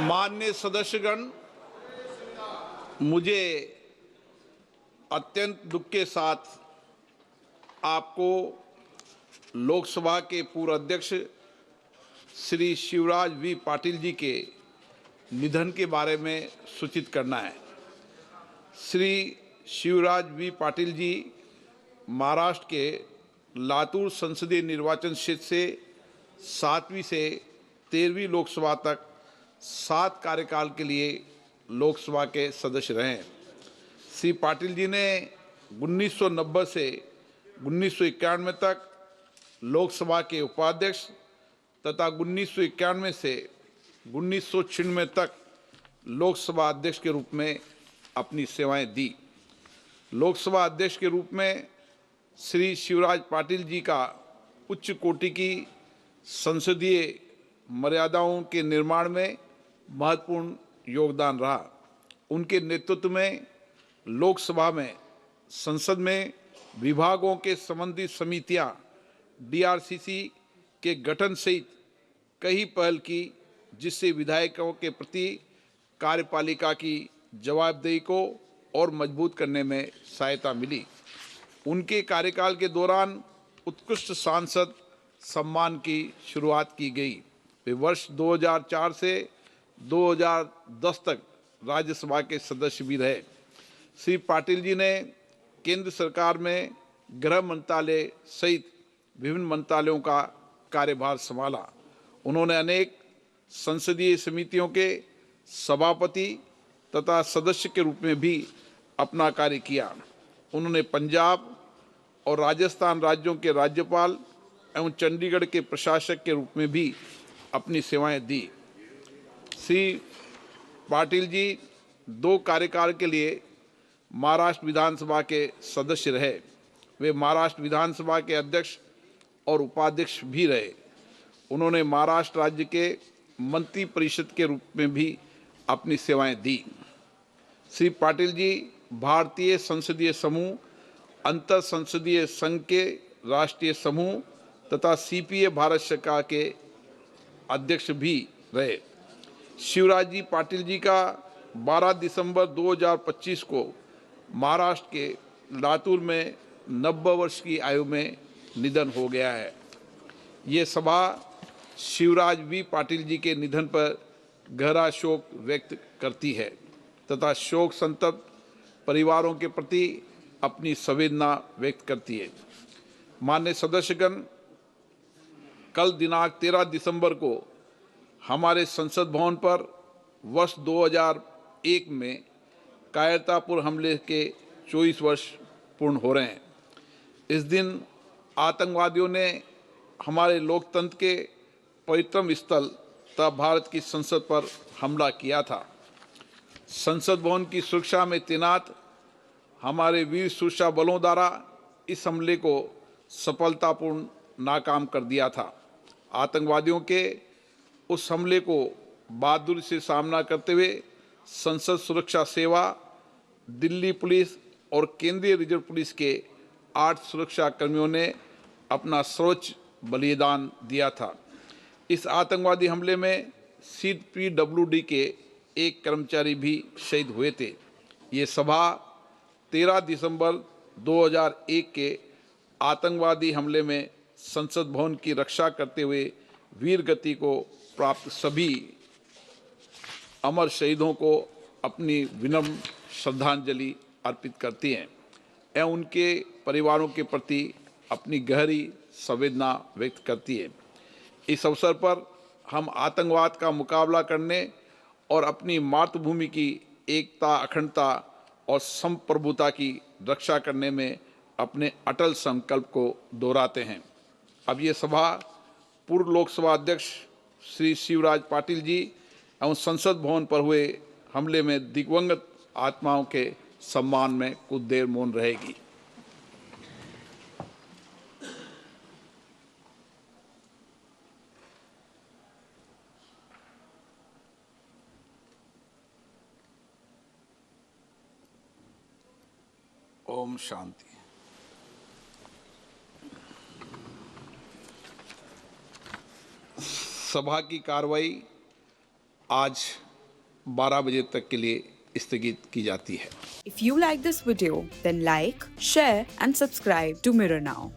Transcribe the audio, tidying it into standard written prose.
माननीय सदस्यगण, मुझे अत्यंत दुख के साथ आपको लोकसभा के पूर्व अध्यक्ष श्री शिवराज वी पाटिल जी के निधन के बारे में सूचित करना है। श्री शिवराज वी पाटिल जी महाराष्ट्र के लातूर संसदीय निर्वाचन क्षेत्र से 7वीं से 13वीं लोकसभा तक 7 कार्यकाल के लिए लोकसभा के सदस्य रहे। श्री पाटिल जी ने 1990 से 1991 तक लोकसभा के उपाध्यक्ष तथा 1991 से 1996 तक लोकसभा अध्यक्ष के रूप में अपनी सेवाएं दी। लोकसभा अध्यक्ष के रूप में श्री शिवराज पाटिल जी का उच्च कोटि की संसदीय मर्यादाओं के निर्माण में महत्वपूर्ण योगदान रहा। उनके नेतृत्व में लोकसभा में संसद में विभागों के संबंधित समितियां डीआरसीसी के गठन सहित कई पहल की, जिससे विधायकों के प्रति कार्यपालिका की जवाबदेही को और मजबूत करने में सहायता मिली। उनके कार्यकाल के दौरान उत्कृष्ट सांसद सम्मान की शुरुआत की गई। वे वर्ष 2004 से 2010 तक राज्यसभा के सदस्य भी रहे। श्री पाटिल जी ने केंद्र सरकार में गृह मंत्रालय सहित विभिन्न मंत्रालयों का कार्यभार संभाला। उन्होंने अनेक संसदीय समितियों के सभापति तथा सदस्य के रूप में भी अपना कार्य किया। उन्होंने पंजाब और राजस्थान राज्यों के राज्यपाल एवं चंडीगढ़ के प्रशासक के रूप में भी अपनी सेवाएं दी। श्री पाटिल जी 2 कार्यकाल के लिए महाराष्ट्र विधानसभा के सदस्य रहे। वे महाराष्ट्र विधानसभा के अध्यक्ष और उपाध्यक्ष भी रहे। उन्होंने महाराष्ट्र राज्य के मंत्री परिषद के रूप में भी अपनी सेवाएं दी। श्री पाटिल जी भारतीय संसदीय समूह, अंतर संसदीय संघ के राष्ट्रीय समूह तथा सीपीए भारत सरकार के अध्यक्ष भी रहे। शिवराज जी पाटिल जी का 12 दिसंबर 2025 को महाराष्ट्र के लातूर में 90 वर्ष की आयु में निधन हो गया है। ये सभा शिवराज वी पाटिल जी के निधन पर गहरा शोक व्यक्त करती है तथा शोक संतप्त परिवारों के प्रति अपनी संवेदना व्यक्त करती है। माननीय सदस्यगण, कल दिनांक 13 दिसंबर को हमारे संसद भवन पर वर्ष 2001 में कायरतापुर हमले के 24 वर्ष पूर्ण हो रहे हैं। इस दिन आतंकवादियों ने हमारे लोकतंत्र के पवित्रतम स्थल तथा भारत की संसद पर हमला किया था। संसद भवन की सुरक्षा में तैनात हमारे वीर सुरक्षा बलों द्वारा इस हमले को सफलतापूर्ण नाकाम कर दिया था। आतंकवादियों के उस हमले को बहादुरी से सामना करते हुए संसद सुरक्षा सेवा, दिल्ली पुलिस और केंद्रीय रिजर्व पुलिस के 8 सुरक्षा कर्मियों ने अपना सर्वोच्च बलिदान दिया था। इस आतंकवादी हमले में सीपीडब्ल्यूडी के एक कर्मचारी भी शहीद हुए थे। ये सभा 13 दिसंबर 2001 के आतंकवादी हमले में संसद भवन की रक्षा करते हुए वीर गति को प्राप्त सभी अमर शहीदों को अपनी विनम्र श्रद्धांजलि अर्पित करती हैं एवं उनके परिवारों के प्रति अपनी गहरी संवेदना व्यक्त करती है। इस अवसर पर हम आतंकवाद का मुकाबला करने और अपनी मातृभूमि की एकता, अखंडता और संप्रभुता की रक्षा करने में अपने अटल संकल्प को दोहराते हैं। अब ये सभा पूर्व लोकसभा अध्यक्ष श्री शिवराज पाटिल जी एवं संसद भवन पर हुए हमले में दिवंगत आत्माओं के सम्मान में कुछ देर मौन रहेगी। ओम शांति। सभा की कार्रवाई आज 12 बजे तक के लिए स्थगित की जाती है। If you like this video, then like, share and subscribe to Mirror Now.